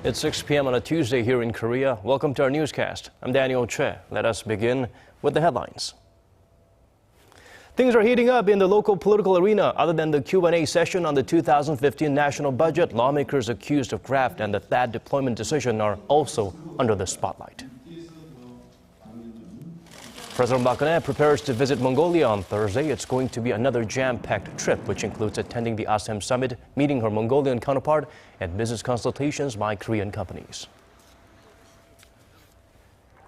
It's 6 p.m. on a Tuesday here in Korea. Welcome to our newscast. I'm Daniel Che. Let us begin with the headlines. Things are heating up in the local political arena. Other than the Q&A session on the 2015 national budget, lawmakers accused of graft and the THAAD deployment decision are also under the spotlight. President Park Geun-hye prepares to visit Mongolia on Thursday. It's going to be another jam-packed trip, which includes attending the ASEM summit, meeting her Mongolian counterpart, and business consultations by Korean companies.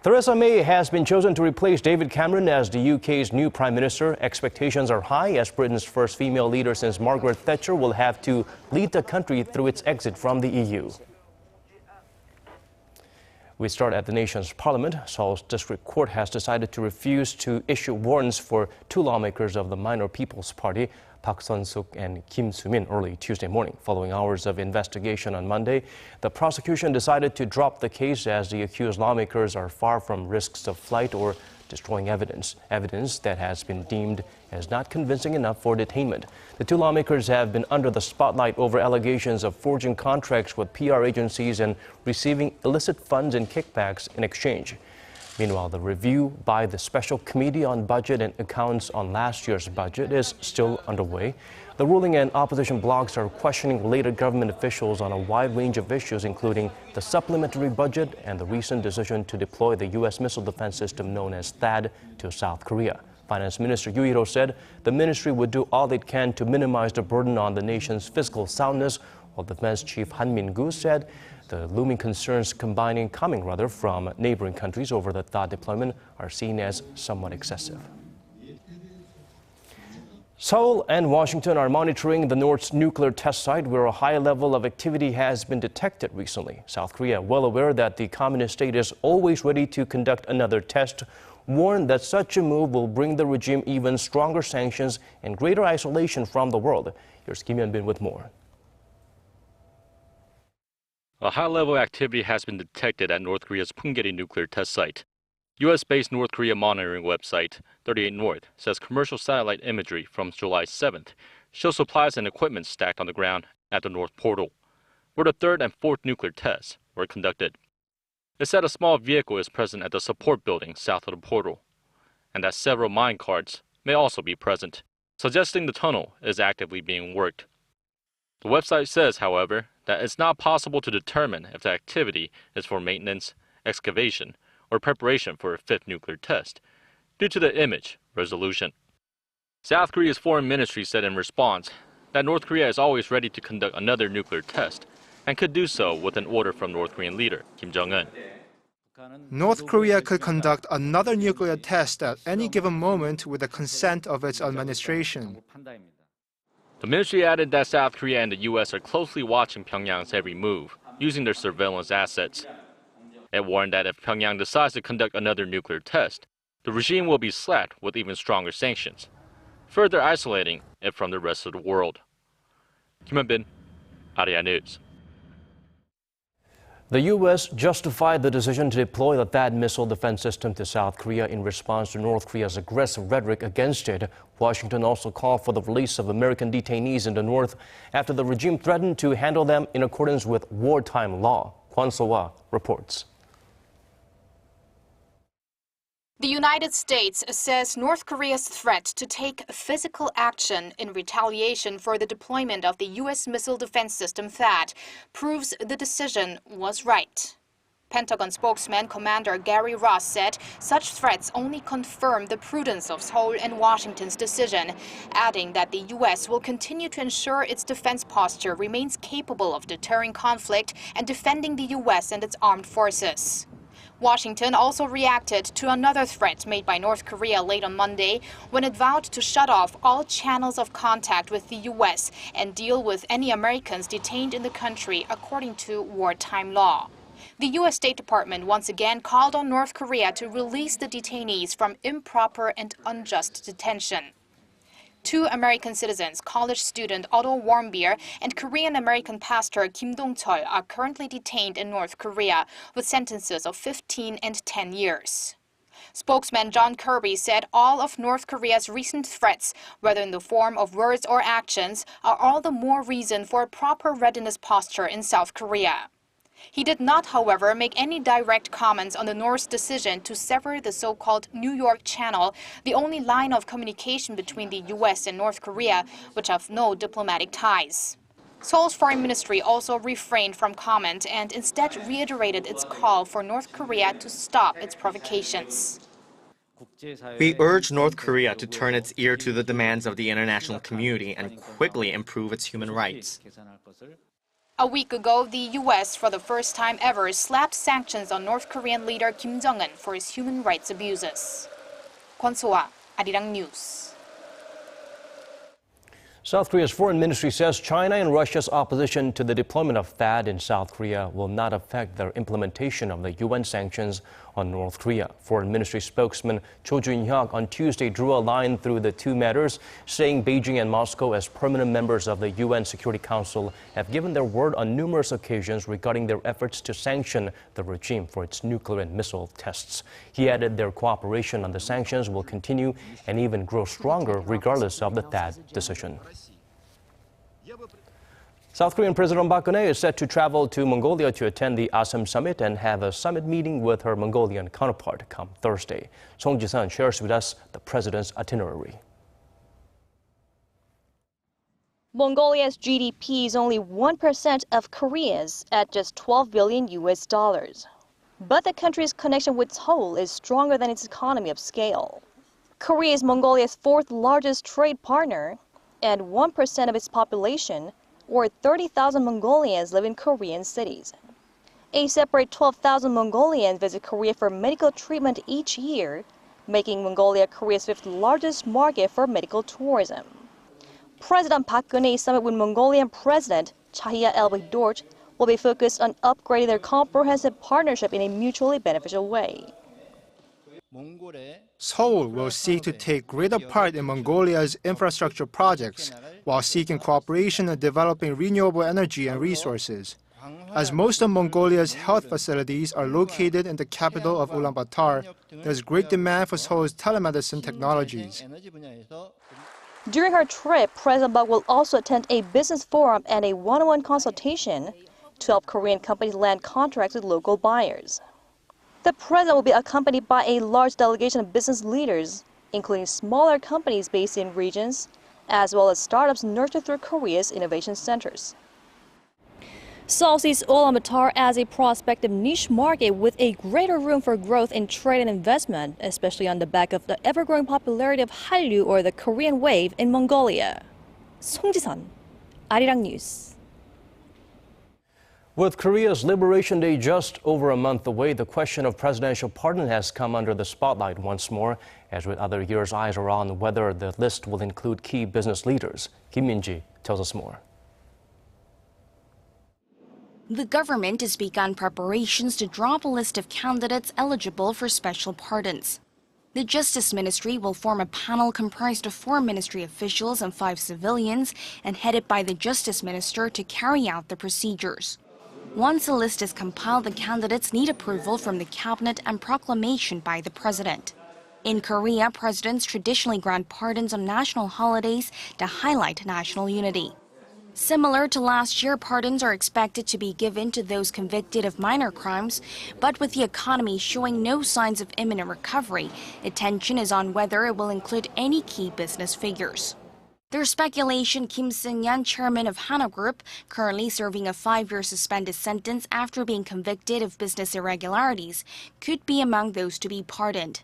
Theresa May has been chosen to replace David Cameron as the UK's new Prime Minister. Expectations are high as Britain's first female leader since Margaret Thatcher will have to lead the country through its exit from the EU. We start at the nation's parliament. Seoul's district court has decided to refuse to issue warrants for two lawmakers of the Minor People's Party, Park Sun-suk and Kim Soo-min, early Tuesday morning. Following hours of investigation on Monday, the prosecution decided to drop the case as the accused lawmakers are far from risks of flight or destroying evidence that has been deemed as not convincing enough for detainment. The two lawmakers have been under the spotlight over allegations of forging contracts with PR agencies and receiving illicit funds and kickbacks in exchange. Meanwhile, the review by the Special Committee on Budget and Accounts on last year's budget is still underway. The ruling and opposition blocs are questioning related government officials on a wide range of issues, including the supplementary budget and the recent decision to deploy the U.S. missile defense system known as THAAD to South Korea. Finance Minister Yoo Il-ho said the ministry would do all it can to minimize the burden on the nation's fiscal soundness, while Defense Chief Han Min-gu said the looming concerns coming from neighboring countries over the THAAD deployment are seen as somewhat excessive. Seoul and Washington are monitoring the North's nuclear test site, where a high level of activity has been detected recently. South Korea, well aware that the communist state is always ready to conduct another test, warned that such a move will bring the regime even stronger sanctions and greater isolation from the world. Here's Kim Hyun-bin with more. A high-level activity has been detected at North Korea's Punggye nuclear test site. U.S.-based North Korea monitoring website 38 North says commercial satellite imagery from July 7th shows supplies and equipment stacked on the ground at the North Portal, where the third and fourth nuclear tests were conducted. It said a small vehicle is present at the support building south of the portal, and that several mine carts may also be present, suggesting the tunnel is actively being worked. The website says, however, that it's not possible to determine if the activity is for maintenance, excavation, or preparation for a fifth nuclear test, due to the image resolution. South Korea's foreign ministry said in response that North Korea is always ready to conduct another nuclear test and could do so with an order from North Korean leader Kim Jong-un. North Korea could conduct another nuclear test at any given moment with the consent of its administration. The ministry added that South Korea and the U.S. are closely watching Pyongyang's every move, using their surveillance assets. It warned that if Pyongyang decides to conduct another nuclear test, the regime will be slapped with even stronger sanctions, further isolating it from the rest of the world. Kim Hyun-bin, Arirang News. The U.S. justified the decision to deploy the THAAD missile defense system to South Korea in response to North Korea's aggressive rhetoric against it. Washington also called for the release of American detainees in the North after the regime threatened to handle them in accordance with wartime law. Kwon So-hwa reports. The United States says North Korea's threat to take physical action in retaliation for the deployment of the U.S. missile defense system THAAD proves the decision was right. Pentagon spokesman Commander Gary Ross said such threats only confirm the prudence of Seoul and Washington's decision, adding that the U.S. will continue to ensure its defense posture remains capable of deterring conflict and defending the U.S. and its armed forces. Washington also reacted to another threat made by North Korea late on Monday when it vowed to shut off all channels of contact with the U.S. and deal with any Americans detained in the country according to wartime law. The U.S. State Department once again called on North Korea to release the detainees from improper and unjust detention. Two American citizens, college student Otto Warmbier and Korean-American pastor Kim Dong-chol, are currently detained in North Korea with sentences of 15 and 10 years. Spokesman John Kirby said all of North Korea's recent threats, whether in the form of words or actions, are all the more reason for a proper readiness posture in South Korea. He did not, however, make any direct comments on the North's decision to sever the so-called New York Channel, the only line of communication between the U.S. and North Korea, which have no diplomatic ties. Seoul's foreign ministry also refrained from comment and instead reiterated its call for North Korea to stop its provocations. We urge North Korea to turn its ear to the demands of the international community and quickly improve its human rights. A week ago, the U.S. for the first time ever slapped sanctions on North Korean leader Kim Jong-un for his human rights abuses. Kwon So-ah, Arirang News. South Korea's foreign ministry says China and Russia's opposition to the deployment of THAAD in South Korea will not affect their implementation of the UN sanctions on North Korea. Foreign ministry spokesman Cho Jun-hyuk on Tuesday drew a line through the two matters, saying Beijing and Moscow, as permanent members of the UN Security Council, have given their word on numerous occasions regarding their efforts to sanction the regime for its nuclear and missile tests. He added their cooperation on the sanctions will continue and even grow stronger regardless of the THAAD decision. South Korean President Park Geun-hye is set to travel to Mongolia to attend the ASEM summit and have a summit meeting with her Mongolian counterpart come Thursday. Song Ji-sun shares with us the president's itinerary. Mongolia's GDP is only 1% of Korea's at just $12 billion. But the country's connection with Seoul is stronger than its economy of scale. Korea is Mongolia's fourth largest trade partner, and 1% of its population, or 30,000 Mongolians, live in Korean cities. A separate 12,000 Mongolians visit Korea for medical treatment each year, making Mongolia Korea's fifth largest market for medical tourism. President Park Geun-hye's summit with Mongolian President Chahia El-Dorj will be focused on upgrading their comprehensive partnership in a mutually beneficial way. Seoul will seek to take greater part in Mongolia's infrastructure projects while seeking cooperation in developing renewable energy and resources. As most of Mongolia's health facilities are located in the capital of Ulaanbaatar, there's great demand for Seoul's telemedicine technologies. During her trip, President Park will also attend a business forum and a one-on-one consultation to help Korean companies land contracts with local buyers. The president will be accompanied by a large delegation of business leaders, including smaller companies based in regions, as well as startups nurtured through Korea's innovation centers. Seoul sees Ulaanbaatar as a prospective niche market with a greater room for growth in trade and investment, especially on the back of the ever-growing popularity of Hallyu, or the Korean wave, in Mongolia. Song Ji-sun, Arirang News. With Korea's Liberation Day just over a month away, the question of presidential pardon has come under the spotlight once more. As with other years, eyes are on whether the list will include key business leaders. Kim Min-ji tells us more. The government has begun preparations to draw up a list of candidates eligible for special pardons. The Justice Ministry will form a panel comprised of 4 ministry officials and 5 civilians, and headed by the Justice Minister to carry out the procedures. Once a list is compiled, the candidates need approval from the cabinet and proclamation by the president. In Korea, presidents traditionally grant pardons on national holidays to highlight national unity. Similar to last year, pardons are expected to be given to those convicted of minor crimes, but with the economy showing no signs of imminent recovery, attention is on whether it will include any key business figures. There's speculation Kim Seung-yeon, chairman of Hana Group, currently serving a 5-year suspended sentence after being convicted of business irregularities, could be among those to be pardoned.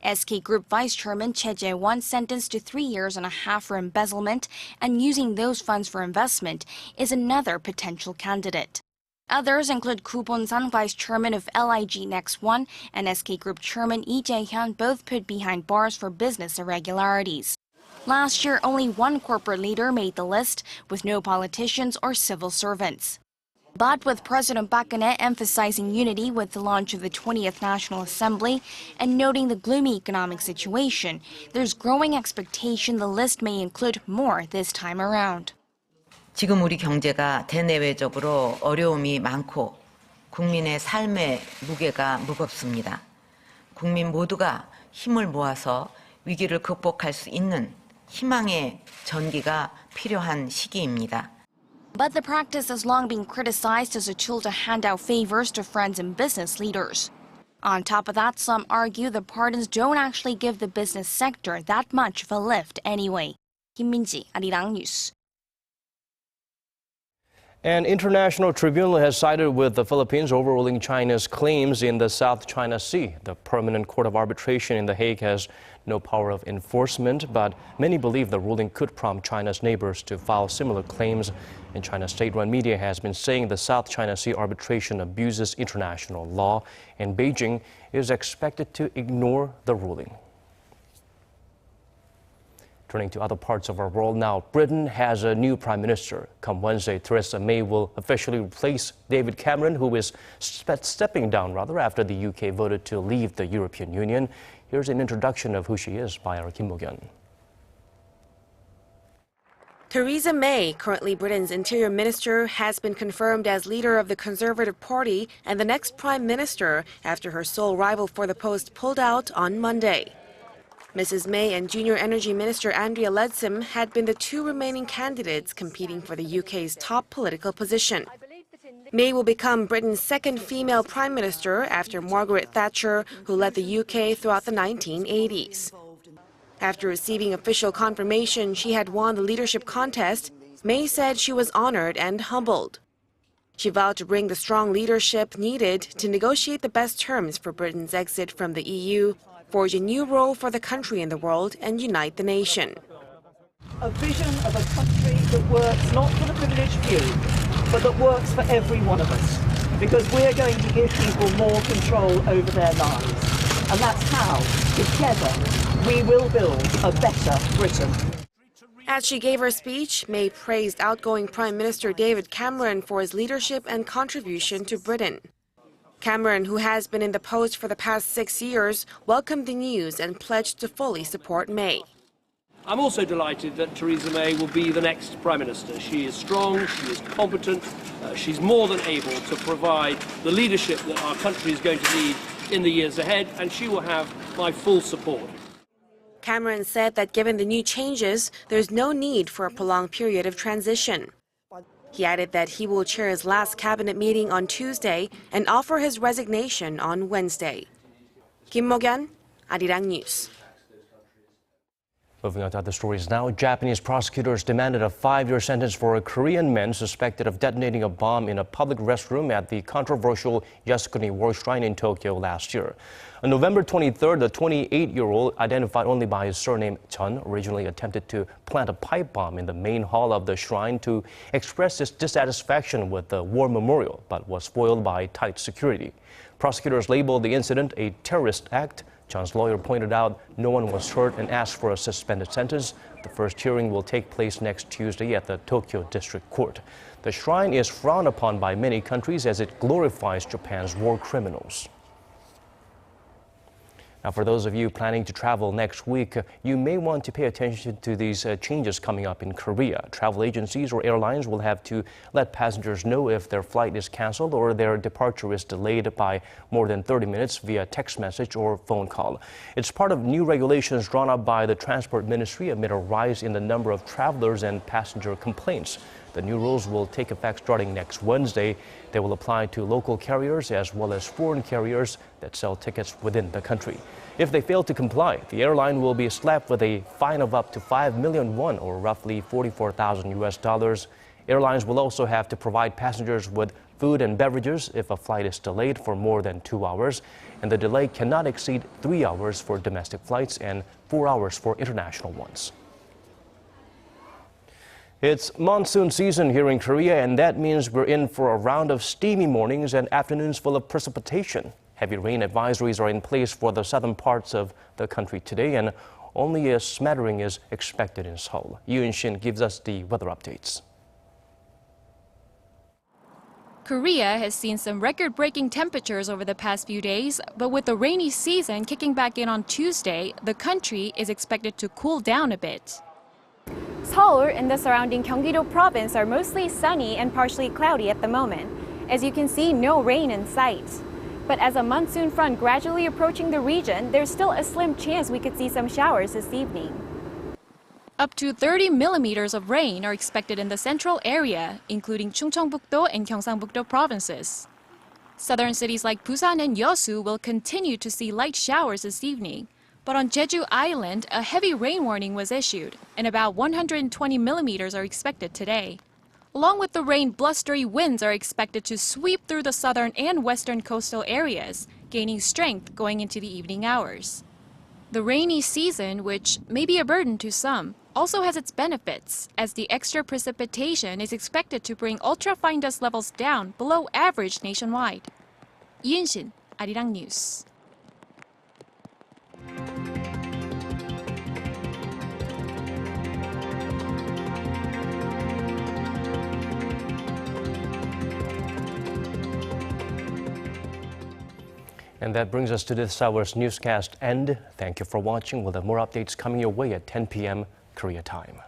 SK Group Vice Chairman Choi Jae-won, sentenced to 3.5 years for embezzlement and using those funds for investment, is another potential candidate. Others include Koo Bon-san, Vice Chairman of LIG Next One, and SK Group Chairman Lee Jae-hyun, both put behind bars for business irregularities. Last year, only one corporate leader made the list, with no politicians or civil servants. But with President Park Geun-hye emphasizing unity with the launch of the 20th National Assembly and noting the gloomy economic situation, there's growing expectation the list may include more this time around. 지금 우리 경제가 대내외적으로 어려움이 많고 국민의 삶의 무게가 무겁습니다. 국민 모두가 힘을 모아서 위기를 극복할 수 있는 희망의 전기가 필요한 시기입니다. But the practice has long been criticized as a tool to hand out favors to friends and business leaders. On top of that, some argue the pardons don't actually give the business sector that much of a lift anyway. Kim Min-ji, Arirang News. An international tribunal has sided with the Philippines overruling China's claims in the South China Sea. The Permanent Court of Arbitration in The Hague has no power of enforcement, but many believe the ruling could prompt China's neighbors to file similar claims. And China's state-run media has been saying the South China Sea arbitration abuses international law, and Beijing is expected to ignore the ruling. Turning to other parts of our world now, Britain has a new prime minister. Come Wednesday, Theresa May will officially replace David Cameron, who is stepping down after the UK voted to leave the European Union. Here's an introduction of who she is by our Kim Mo-gyun. Theresa May, currently Britain's interior minister, has been confirmed as leader of the Conservative Party and the next prime minister after her sole rival for the post pulled out on Monday. Mrs. May and Junior Energy Minister Andrea Leadsom had been the two remaining candidates competing for the UK's top political position. May will become Britain's second female prime minister after Margaret Thatcher, who led the UK throughout the 1980s. After receiving official confirmation she had won the leadership contest, May said she was honored and humbled. She vowed to bring the strong leadership needed to negotiate the best terms for Britain's exit from the EU, forge a new role for the country in the world, and unite the nation. A vision of a country that works not for the privileged few, but that works for every one of us, because we're going to give people more control over their lives. And that's how, together, we will build a better Britain. As she gave her speech, May praised outgoing Prime Minister David Cameron for his leadership and contribution to Britain. Cameron, who has been in the post for the past 6 years, welcomed the news and pledged to fully support May. I'm also delighted that Theresa May will be the next Prime Minister. She is strong, she is competent, she's more than able to provide the leadership that our country is going to need in the years ahead, and she will have my full support. Cameron said that given the new changes, there's no need for a prolonged period of transition. He added that he will chair his last cabinet meeting on Tuesday and offer his resignation on Wednesday. Kim Mo-gyun, Arirang News. Moving on to other stories now, Japanese prosecutors demanded a 5-year sentence for a Korean man suspected of detonating a bomb in a public restroom at the controversial Yasukuni War Shrine in Tokyo last year. On November 23rd, the 28-year-old, identified only by his surname Chun, originally attempted to plant a pipe bomb in the main hall of the shrine to express his dissatisfaction with the war memorial, but was foiled by tight security. Prosecutors labeled the incident a terrorist act. Chun's lawyer pointed out no one was hurt and asked for a suspended sentence. The first hearing will take place next Tuesday at the Tokyo District Court. The shrine is frowned upon by many countries as it glorifies Japan's war criminals. Now, for those of you planning to travel next week, you may want to pay attention to these changes coming up in Korea. Travel agencies or airlines will have to let passengers know if their flight is canceled or their departure is delayed by more than 30 minutes via text message or phone call. It's part of new regulations drawn up by the Transport Ministry amid a rise in the number of travelers and passenger complaints. The new rules will take effect starting next Wednesday. They will apply to local carriers as well as foreign carriers that sell tickets within the country. If they fail to comply, the airline will be slapped with a fine of up to 5 million won, or roughly $44,000. Airlines will also have to provide passengers with food and beverages if a flight is delayed for more than 2 hours, and the delay cannot exceed 3 hours for domestic flights and 4 hours for international ones. It's monsoon season here in Korea, and that means we're in for a round of steamy mornings and afternoons full of precipitation. Heavy rain advisories are in place for the southern parts of the country today, and only a smattering is expected in Seoul. Yoon Shin gives us the weather updates. Korea has seen some record-breaking temperatures over the past few days, but with the rainy season kicking back in on Tuesday, the country is expected to cool down a bit. Seoul and the surrounding Gyeonggi-do province are mostly sunny and partially cloudy at the moment. As you can see, no rain in sight. But as a monsoon front gradually approaching the region, there's still a slim chance we could see some showers this evening. Up to 30 millimeters of rain are expected in the central area, including Chungcheongbuk-do and Gyeongsangbuk-do provinces. Southern cities like Busan and Yeosu will continue to see light showers this evening. But on Jeju Island, a heavy rain warning was issued, and about 120 millimeters are expected today. Along with the rain, blustery winds are expected to sweep through the southern and western coastal areas, gaining strength going into the evening hours. The rainy season, which may be a burden to some, also has its benefits, as the extra precipitation is expected to bring ultrafine dust levels down below average nationwide. Lee Eun-shin, Arirang News. And that brings us to this hour's newscast end. Thank you for watching. We'll have more updates coming your way at 10 p.m. Korea time.